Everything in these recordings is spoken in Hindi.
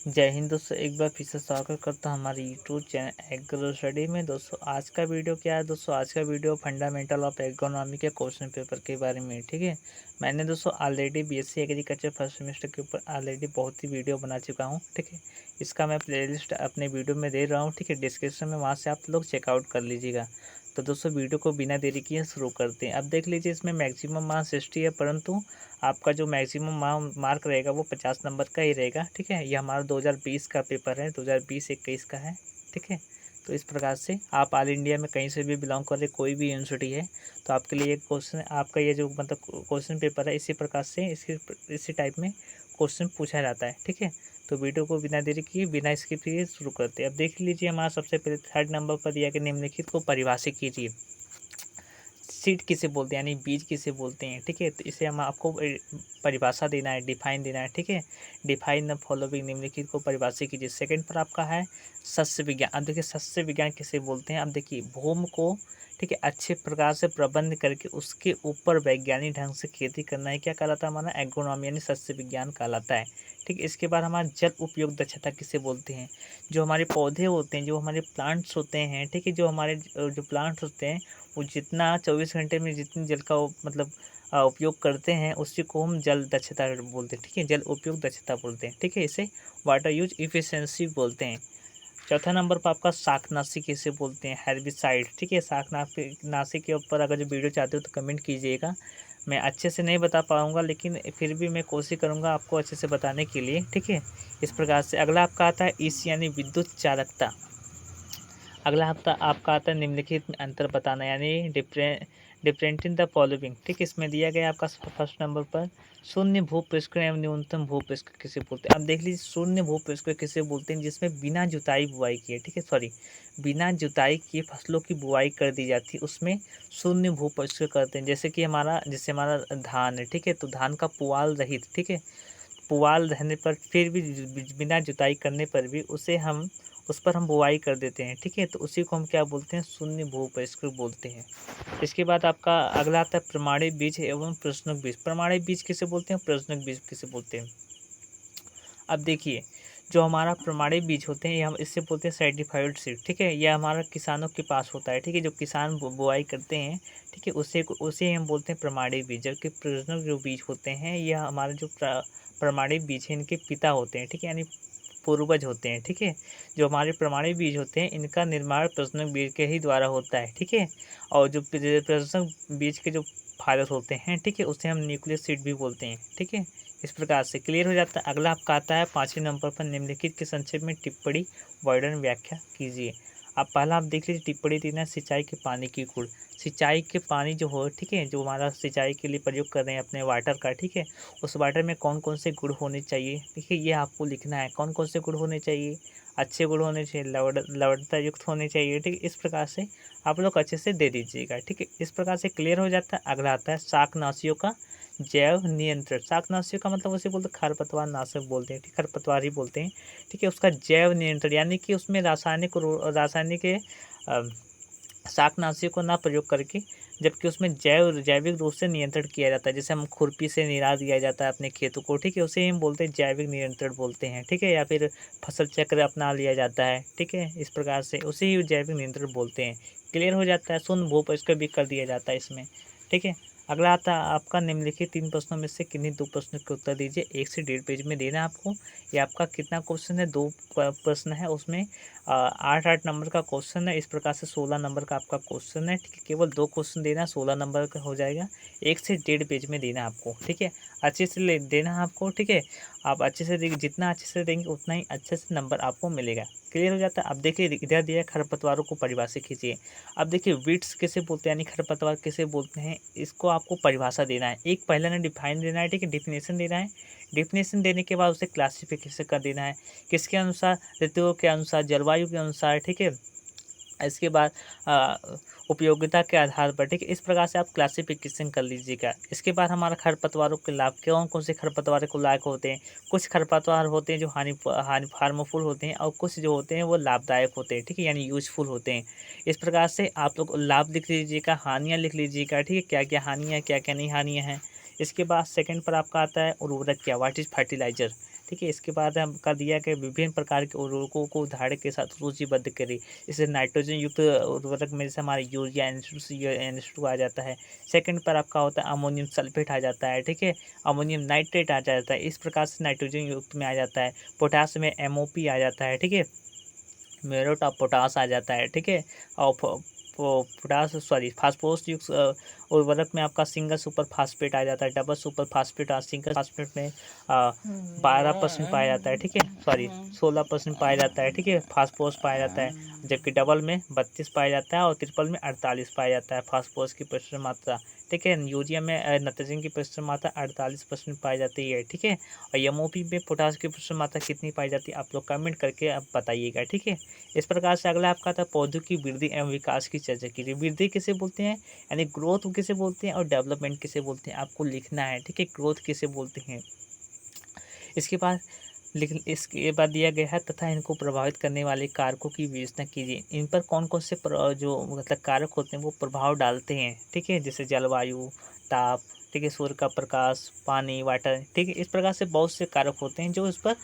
जय हिंद दोस्तों, एक बार फिर से स्वागत करता हूँ हमारे यूट्यूब चैनल एग्रो स्टडी में। दोस्तों आज का वीडियो क्या है? दोस्तों आज का वीडियो फंडामेंटल ऑफ एग्रोनॉमी के क्वेश्चन पेपर के बारे में है। ठीक है, मैंने दोस्तों already BSc agriculture first semester के ऊपर ऑलरेडी बहुत ही वीडियो बना चुका हूँ। ठीक है, इसका मैं प्लेलिस्ट अपने वीडियो में दे रहा हूँ। ठीक है, डिस्क्रिप्शन में वहाँ से आप लोग चेकआउट कर लीजिएगा। तो दोस्तों वीडियो को बिना देरी किए शुरू करते हैं। अब देख लीजिए, इसमें मैक्सिमम मार्क्स 60 है, परंतु आपका जो मैक्सिमम मार्क रहेगा वो 50 नंबर का ही रहेगा। ठीक है, ये हमारा 2020 का पेपर है, 2020-21 का है। ठीक है, तो इस प्रकार से आप ऑल इंडिया में कहीं से भी बिलोंग कर रहे, कोई भी यूनिवर्सिटी है, तो आपके लिए एक क्वेश्चन, आपका ये जो मतलब क्वेश्चन पेपर है, इसी प्रकार से इसी टाइप में क्वेश्चन पूछा जाता है। ठीक है, तो वीडियो को बिना देरी किए, बिना स्किप किए शुरू करते हैं। अब देख लीजिए, हमारा सबसे पहले 3rd नंबर पर दिया कि निम्नलिखित को परिभाषित कीजिए। सीड किसे बोलते हैं, यानी बीज किसे बोलते हैं। ठीक है, तो इसे हम आपको परिभाषा देना है, डिफाइन देना है। ठीक है, डिफाइन द फॉलोइंग, निम्नलिखित को परिभाषित कीजिए। सेकंड पर आपका है सस्य विज्ञान। अब देखिए सस्य विज्ञान किसे बोलते हैं। अब देखिए भूमि को, ठीक है, अच्छे प्रकार से प्रबंध करके उसके ऊपर वैज्ञानिक ढंग से खेती करना है, क्या कहलाता है? हमारा एग्रोनॉमी यानी सस्य विज्ञान कहलाता है। ठीक है, इसके बाद हमारा जल उपयोग दक्षता किसे बोलते हैं। जो हमारे पौधे होते हैं, जो हमारे प्लांट्स होते हैं, ठीक है, जो हमारे जो प्लांट्स होते हैं, वो जितना 24 घंटे में जितनी जल का मतलब उपयोग करते हैं, उसी को हम जल दक्षता बोलते हैं। ठीक है, जल उपयोग दक्षता बोलते हैं। ठीक है, इसे वाटर यूज इफिशिएंसी बोलते हैं। चौथा नंबर पर आपका शाकनाशी किसे बोलते हैं? हेर्बिसाइड। ठीक है, शाकनाशी के ऊपर अगर जो वीडियो चाहते हो तो कमेंट कीजिएगा। मैं अच्छे से नहीं बता पाऊँगा, लेकिन फिर भी मैं कोशिश करूँगा आपको अच्छे से बताने के लिए। ठीक है, इस प्रकार से अगला आपका आता है इस यानी विद्युत चालकता। अगला हफ्ता आपका आता है निम्नलिखित में अंतर बताना, यानी डिफरेंट इन द फॉलोइंग। ठीक, इसमें दिया गया आपका फर्स्ट नंबर पर शून्य भूपृष्ठ एवं न्यूनतम भूपृष्ठ किसे बोलते हैं। अब देख लीजिए, शून्य भूपृष्ठ किसे बोलते हैं? जिसमें बिना जुताई बुआई किए, ठीक है, सॉरी, बिना जुताई किए फसलों की बुआई कर दी जाती है, उसमें शून्य भूपृष्ठ करते हैं। जैसे हमारा धान है। ठीक है, तो धान का पुआल रहित, ठीक है, पुआल रहने पर फिर भी बिना जुताई करने पर भी उस पर हम बुआई कर देते हैं। ठीक है, तो उसी को हम क्या बोलते हैं? शून्य भूपृष्ठ बोलते हैं। इसके बाद आपका अगला आता है प्रमाणित बीज एवं प्रश्नक बीज। प्रमाणित बीज किसे बोलते हैं? प्रश्नक बीज किसे बोलते हैं? अब देखिए, जो हमारा प्रमाणित बीज होते हैं, ये हम इससे बोलते हैं सर्टिफाइड सीड। ठीक है, यह हमारा किसानों के पास होता है। ठीक है, जो किसान बुआई करते हैं, ठीक है, उसे हम बोलते हैं प्रमाणित बीज। जबकि प्रजनक जो बीज होते हैं, यह हमारे जो प्रमाणित बीज है, इनके पिता होते हैं। ठीक है, यानी पूर्वज होते हैं। ठीक है, जो हमारे प्रमाणित बीज होते हैं, इनका निर्माण प्रजनक बीज के ही द्वारा होता है। ठीक है, और जो प्रजनक बीज के जो फादर होते हैं, ठीक है, उसे हम न्यूक्लियर सीड भी बोलते हैं। ठीक है, इस प्रकार से क्लियर हो जाता है। अगला आपका आता है 5वें नंबर पर निम्नलिखित के संक्षेप में टिप्पणी वर्णन व्याख्या कीजिए। अब पहला आप देख लीजिए, टिप्पणी देना सिंचाई के पानी की गुण। सिंचाई के पानी जो हो, ठीक है, जो हमारा सिंचाई के लिए प्रयोग कर रहे हैं अपने वाटर का, ठीक है, उस वाटर में कौन कौन से गुण होने चाहिए। ठीक है, ये आपको लिखना है, कौन कौन से गुण होने चाहिए। अच्छे गुण होने चाहिए, लवणता युक्त होने चाहिए। ठीक है, इस प्रकार से आप लोग अच्छे से दे दीजिएगा। ठीक है, इस प्रकार से क्लियर हो जाता है। अगला आता है शाकनाशियों का जैव नियंत्रण। शाकनाशियों का मतलब उसे बोलते हैं खरपतवार नाशक बोलते हैं। ठीक, खरपतवार ही बोलते हैं। ठीक है, उसका जैव नियंत्रण यानी कि उसमें रासायनिक शाकनाशियों को ना प्रयोग करके, जबकि उसमें जैविक रूप से नियंत्रण किया जाता है। जैसे हम खुरपी से निरा दिया जाता है अपने खेतों को, ठीक है, उसे हम बोलते हैं जैविक नियंत्रण बोलते हैं। ठीक है, या फिर फसल चक्र अपना लिया जाता है। ठीक है, इस प्रकार से उसे ही जैविक नियंत्रण बोलते हैं। क्लियर हो जाता है। शून्य भूपृष्ठ भी कर दिया जाता है इसमें। ठीक है, अगला आता है आपका निम्नलिखित 3 प्रश्नों में से किन्हीं 2 प्रश्नों के उत्तर दीजिए। 1 से 1.5 पेज में देना आपको। ये आपका कितना क्वेश्चन है? 2 प्रश्न है, उसमें 8-8 नंबर का क्वेश्चन है। इस प्रकार से 16 नंबर का आपका क्वेश्चन है। ठीक है, केवल 2 क्वेश्चन देना, 16 नंबर का हो जाएगा। 1 से 1.5 पेज में देना आपको। ठीक है, अच्छे से देना आपको। ठीक है, आप अच्छे से देंगे, जितना अच्छे से देंगे उतना ही अच्छे से नंबर आपको मिलेगा। क्लियर हो जाता है। अब देखिए, इधर दिया खरपतवारों को परिभाषित कीजिए। अब देखिए, वीड्स किसे बोलते हैं, यानी खरपतवार किसे बोलते हैं, इसको आपको परिभाषा देना है। एक पहले ने डिफाइन देना है, ठीक है, डिफिनेशन देना है। डिफिनेशन देने के बाद उसे क्लासिफिकेशन कर देना है, किसके अनुसार? ऋतुओं के अनुसार, जलवायु के अनुसार। ठीक है, इसके बाद उपयोगिता के आधार पर। ठीक है, इस प्रकार से आप क्लासिफिकेशन कर लीजिएगा। इसके बाद हमारा खरपतवारों के लाभ, कौन कौन से खरपतवार को लायक होते हैं। कुछ खरपतवार होते हैं जो हानि हार्मफुल होते हैं, और कुछ जो होते हैं वो लाभदायक होते हैं। ठीक है, यानी यूजफुल होते हैं। इस प्रकार से आप लोग लाभ लिख लीजिएगा, हानियाँ लिख लीजिएगा। ठीक है, क्या क्या हानियाँ, क्या क्या नहीं हानियाँ हैं। इसके बाद सेकंड पर आपका आता है उर्वरक क्या, व्हाट इज फर्टिलाइजर। ठीक है। इसके बाद आपका दिया कि विभिन्न प्रकार के उर्वरकों को उदाहरण के साथ सूचीबद्ध करें। इससे नाइट्रोजन युक्त उर्वरक में जैसे हमारे यूरिया NH2 आ जाता है। सेकंड पर आपका होता है अमोनियम सल्फेट आ जाता है, ठीक है। अमोनियम नाइट्रेट आ जाता है, इस प्रकार से नाइट्रोजन युक्त में आ जाता है। पोटास में MOP आ जाता है, ठीक है। म्यूरेट ऑफ पोटास आ जाता है, ठीक है। और फास्फोरस युक्त उर्वरक में आपका सिंगल सुपर फास्फेट आ जाता है, डबल सुपर फास्फेट और सिंगल फास्फेट में 12% पाया जाता है, ठीक है। 16% पाया जाता है, ठीक है, फास्फोरस पाया जाता है। जबकि डबल में 32 पाया जाता है और ट्रिपल में 48 पाया जाता है फास्फोरस की प्रतिशत मात्रा, ठीक है। यूरिया में नाइट्रोजन की प्रतिशत मात्रा 48% पाई जाती है, ठीक है। और MOP में पोटास की प्रतिशत मात्रा कितनी पाई जाती है, आप लोग कमेंट करके आप बताइएगा, ठीक है। इस प्रकार से अगला आपका था पौधों की वृद्धि एवं विकास की चर्चा कीजिए। वृद्धि किसे बोलते हैं, यानी ग्रोथ किसे बोलते हैं, और डेवलपमेंट किसे बोलते हैं, आपको लिखना है, ठीक है। ग्रोथ किसे बोलते हैं, इसके बाद लेकिन इसके बाद दिया गया है तथा इनको प्रभावित करने वाले कारकों की विवेचना कीजिए। इन पर कौन कौन से जो मतलब कारक होते हैं वो प्रभाव डालते हैं, ठीक है। जैसे जलवायु, ताप, ठीक है, सूर्य का प्रकाश, पानी, वाटर, ठीक है। इस प्रकार से बहुत से कारक होते हैं जो इस पर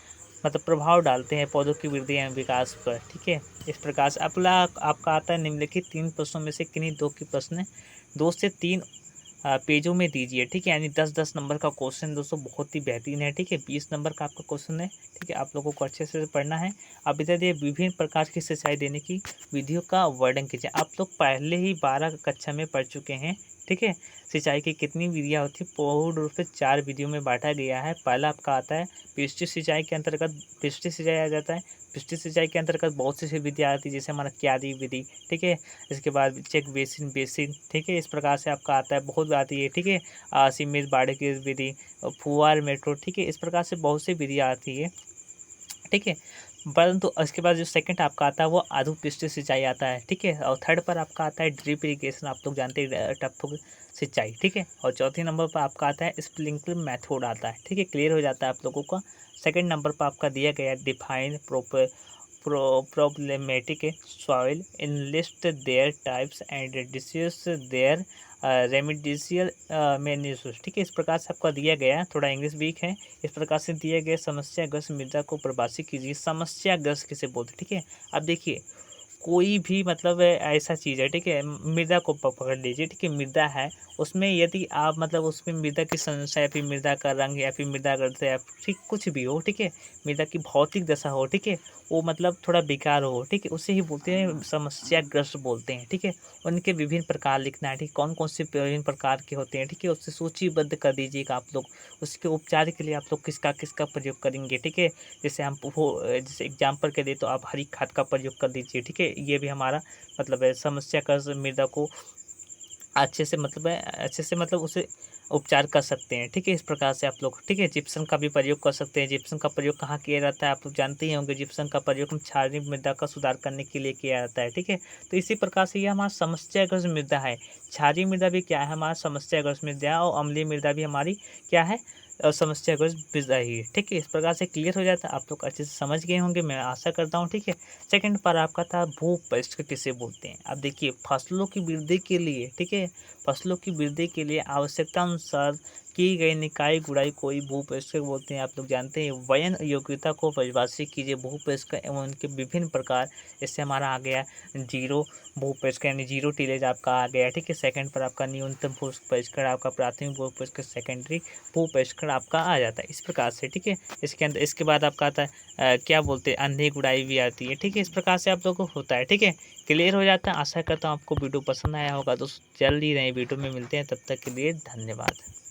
मतलब प्रभाव डालते हैं पौधों की वृद्धि एवं विकास पर, ठीक है। इस प्रकार से अगला आपका आता है निम्नलिखित 3 प्रश्नों में से किन्हीं 2 के प्रश्न 2 से 3 पेजों में दीजिए, ठीक है। यानी 10-10 नंबर का क्वेश्चन दोस्तों बहुत ही बेहतरीन है, ठीक है। 20 नंबर का आपका क्वेश्चन है, ठीक है। आप लोगों को अच्छे से पढ़ना है। अब इधर दिए विभिन्न प्रकार की सिंचाई देने की विधियों का वर्णन कीजिए। आप लोग पहले ही 12 कक्षा में पढ़ चुके हैं, ठीक है। सिंचाई की कितनी विधियाँ होती है, पूर्ण रूप से 4 विधियों में बांटा गया है। पहला आपका आता है पृष्ठीय सिंचाई के अंतर्गत पृष्ठीय सिंचाई आ जाता है। पृष्ठीय सिंचाई के अंतर्गत बहुत सी विधियाँ आती है, जैसे हमारा क्यारी विधि, ठीक है। इसके बाद चेक बेसिन, ठीक है। इस प्रकार से आपका आता है, बहुत आती है, ठीक है। सीमित बाढ़ की विधि, फुहार मेट्रो, ठीक है। इस प्रकार से बहुत सी विधियाँ आती है, ठीक है। परंतु इसके बाद जो सेकंड आपका आता है वो आधु पृष्ठीय सिंचाई आता है, ठीक है। और थर्ड पर आपका आता है ड्रिप इरिगेशन, आप लोग जानते हैं टपक सिंचाई, ठीक है। और चौथे नंबर पर आपका आता है स्प्रिंकलर मेथड आता है, ठीक है। क्लियर हो जाता है आप लोगों का। सेकंड नंबर पर आपका दिया गया है define problematic soil, enlist their types and discuss their remedial measures, ठीक है। इस प्रकार से आपका दिया गया है, थोड़ा इंग्लिश वीक है। इस प्रकार से दिए गए समस्याग्रस्त मृदा को परिभाषित कीजिए। समस्याग्रस्त किसे बोलते हैं, ठीक है। अब देखिए कोई भी मतलब ऐसा चीज़ है, ठीक है। मृदा को पकड़ लीजिए, ठीक है। मृदा है, उसमें यदि आप मतलब उसमें मृदा की समस्या या फिर मृदा का रंग या फिर मृदा का या ठीक कुछ भी हो, ठीक है। मृदा की भौतिक दशा हो, ठीक है, वो मतलब थोड़ा बेकार हो, ठीक है, उसे ही बोलते हैं समस्याग्रस्त बोलते हैं, ठीक है। उनके विभिन्न प्रकार लिखना है, ठीक, कौन कौन से विभिन्न प्रकार के होते हैं, ठीक है। उससे सूचीबद्ध कर दीजिएगा आप लोग। उसके उपचार के लिए आप लोग किसका किसका प्रयोग करेंगे, ठीक है। जैसे हम वो जैसे एग्जाम्पल के दे तो आप हरी खाद का प्रयोग कर दीजिए, ठीक है। ये भी हमारा मतलब है समस्या का मृदा को अच्छे से मतलब है अच्छे से मतलब उसे उपचार कर सकते हैं, ठीक है। इस प्रकार से आप लोग, ठीक है, जिप्सम का भी प्रयोग कर सकते हैं। जिप्सम का प्रयोग कहाँ किया जाता है, आप लोग जानते ही होंगे। जिप्सम का प्रयोग हम क्षारीय मृदा का सुधार करने के लिए किया जाता है, ठीक है। तो इसी प्रकार से ये हमारा समस्याग्रस्त मृदा है। क्षारीय मृदा भी क्या है, हमारा समस्याग्रस्त मृदा, और अम्लीय मृदा भी हमारी क्या है, समस्याग्रस्त मृदा ही है, ठीक है। इस प्रकार से क्लियर हो जाता है, आप लोग अच्छे से समझ गए होंगे, मैं आशा करता हूँ, ठीक है। सेकंड पर आपका था भूपृष्ठ किसे बोलते हैं। अब देखिए फसलों की वृद्धि के लिए, ठीक है, फसलों की वृद्धि के लिए आवश्यकता अनुसार की गई निकाय गुड़ाई कोई भूपृष्ठ बोलते हैं, आप लोग जानते हैं। वयन योग्यता को परिभाषित कीजिए भूपृष्ठ एवं उनके विभिन्न प्रकार। इससे हमारा आ गया जीरो भूपृष्ठ यानी जीरो टिलेज आपका आ गया, ठीक है। सेकंड पर आपका न्यूनतम भूपृष्ठ आपका प्राथमिक भूपृष्ठ सेकेंडरी भूपृष्ठ आपका आ जाता है, इस प्रकार से, ठीक है। इसके अंदर इसके बाद आपका आता है क्या बोलते हैं अंधी गुड़ाई भी आती है, ठीक है। इस प्रकार से आप लोगों को होता है, ठीक है। क्लियर हो जाता है। आशा करता हूँ आपको वीडियो पसंद आया होगा। दोस्तों जल्दी नए वीडियो में मिलते हैं, तब तक के लिए धन्यवाद।